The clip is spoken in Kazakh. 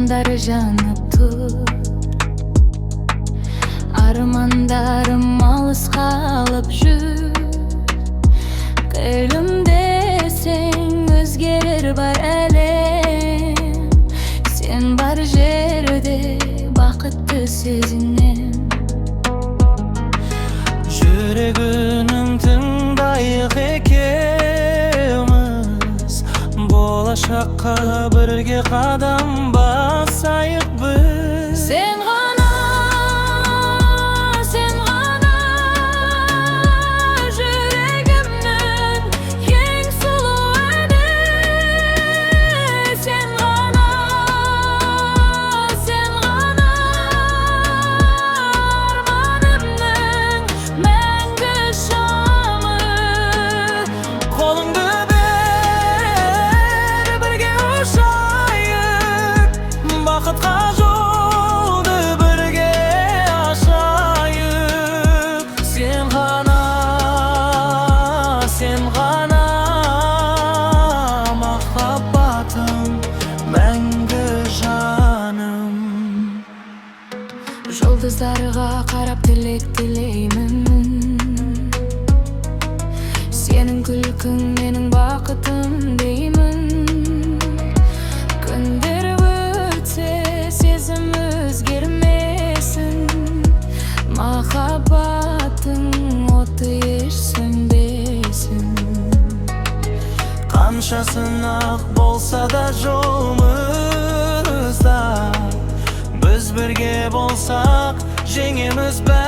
Armanlar janıp tur, armandarım alыс kalıp jür. Kölümde sen özgerir bar elem, sen bar jerde bakıtты сезінем. Жүрегінің тыңдайық екеуміз, болашаққа бірге қадам басайық біз. Sen gana yüreğimnin en sulu ene. Sen gana armanımның мәңгі şamı. Қолыңды бер, бірге ұшайық, бақытқа жолды бірге ашайық. Сен ғана махаббатым, мәңгі жаным. Жұлдыздарға қарап тілек тілеймін, сенің күлкің менің бақытым деймін. Күндер өтсе сезім өзгермесін, махаббаттың оты еш сөнбесін. Қанша сынақ болса да жолымызда, біз бірге болсақ жеңеміз бәрін.